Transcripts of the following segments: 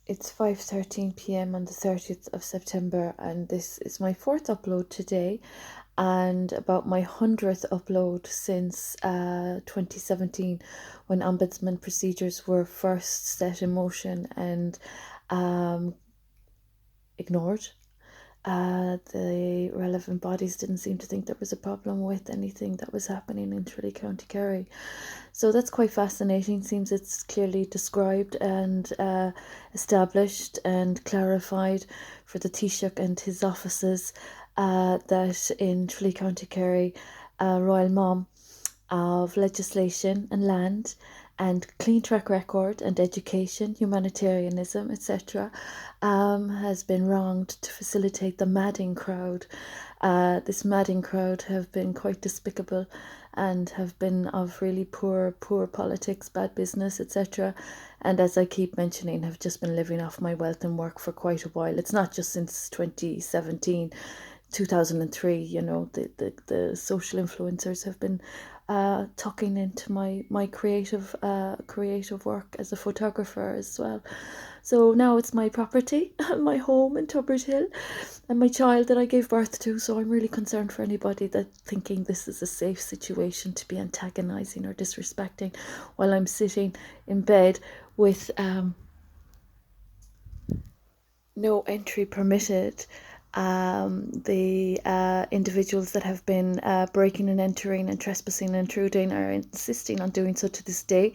It's 5:13 p.m. on the 30th of September, and this is my fourth upload today, and about my 100th upload since 2017, when ombudsman procedures were first set in motion and ignored. The relevant bodies didn't seem to think there was a problem with anything that was happening in Tralee, County Kerry. So that's quite fascinating. Seems it's clearly described and established and clarified for the Taoiseach and his offices that in Tralee, County Kerry, Royal Mom of legislation and land and clean track record and education, humanitarianism, etc., has been wronged to facilitate the madding crowd. This madding crowd have been quite despicable and have been of really poor politics, bad business, etc. And as I keep mentioning, have just been living off my wealth and work for quite a while. It's not just since 2017. 2003, the social influencers have been tucking into my creative work as a photographer as well. So now it's my property, my home in Tubbard Hill, and my child that I gave birth to. So I'm really concerned for anybody that thinking this is a safe situation to be antagonizing or disrespecting while I'm sitting in bed with no entry permitted. The individuals that have been breaking and entering and trespassing and intruding are insisting on doing so to this day.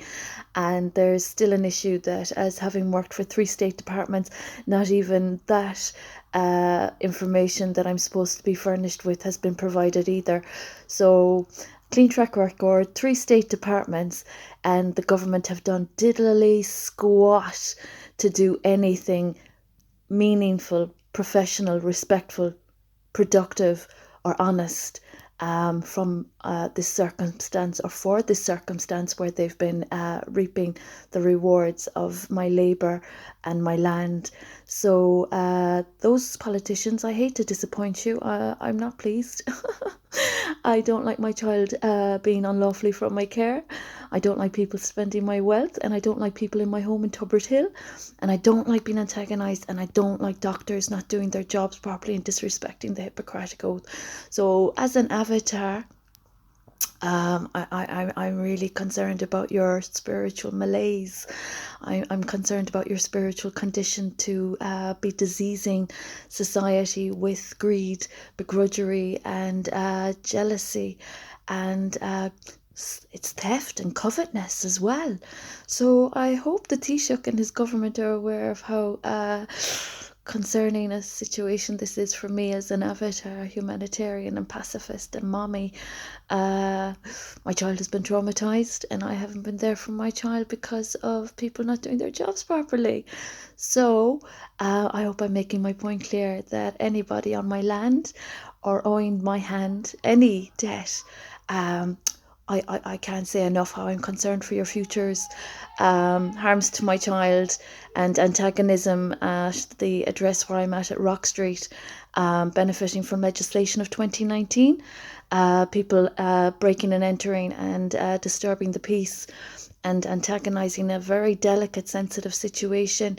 And there's still an issue that, as having worked for 3 state departments, not even that information that I'm supposed to be furnished with has been provided either. So clean track record, 3 state departments, and the government have done diddly squat to do anything meaningful, professional, respectful, productive, or honest from this circumstance, or for this circumstance where they've been reaping the rewards of my labour and my land. So those politicians, I hate to disappoint you, I'm not pleased. I don't like my child being unlawfully from my care. I don't like people spending my wealth, and I don't like people in my home in Tubbard Hill, and I don't like being antagonised, and I don't like doctors not doing their jobs properly and disrespecting the Hippocratic Oath. So as an avatar, I'm really concerned about your spiritual malaise. I'm concerned about your spiritual condition to be diseasing society with greed, begrudgery, and jealousy, and it's theft and covetousness as well. So I hope the Taoiseach and his government are aware of how concerning a situation this is for me as an avatar, humanitarian and pacifist and mommy. My child has been traumatized, and I haven't been there for my child because of people not doing their jobs properly. So I hope I'm making my point clear that anybody on my land or owing my hand any debt, I can't say enough how I'm concerned for your futures. Harms to my child and antagonism at the address where I'm at Rock Street, benefiting from legislation of 2019. People breaking and entering and disturbing the peace and antagonising a very delicate, sensitive situation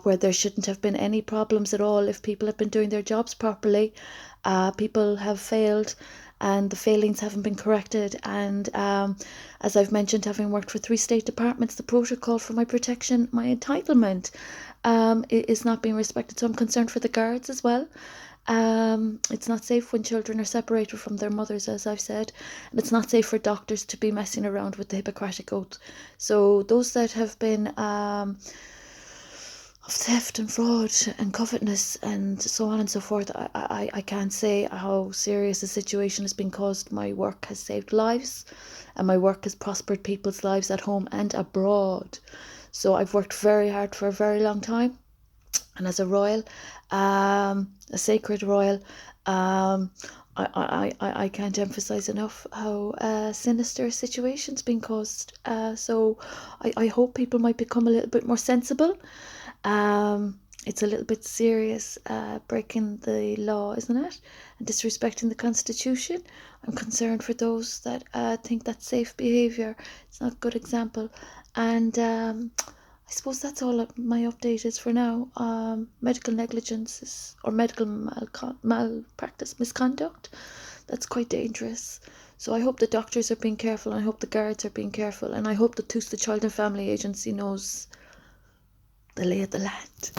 where there shouldn't have been any problems at all if people have been doing their jobs properly. People have failed, and the failings haven't been corrected. And as I've mentioned, having worked for 3 state departments, the protocol for my protection, my entitlement, is not being respected. So I'm concerned for the guards as well. It's not safe when children are separated from their mothers, as I've said, and it's not safe for doctors to be messing around with the Hippocratic Oath. So those that have been of theft and fraud and covetousness and so on and so forth, I can't say how serious the situation has been caused. My work has saved lives, and my work has prospered people's lives at home and abroad. So I've worked very hard for a very long time, and as a royal, a sacred royal, I can't emphasize enough how sinister situation's been caused. So I hope people might become a little bit more sensible. It's a little bit serious, breaking the law, isn't it? And disrespecting the Constitution. I'm concerned for those that think that's safe behaviour. It's not a good example. And I suppose that's all my update is for now. Medical negligence or medical malpractice, misconduct, that's quite dangerous. So I hope the doctors are being careful, and I hope the guards are being careful, and I hope the Child and Family Agency knows the lay of the land.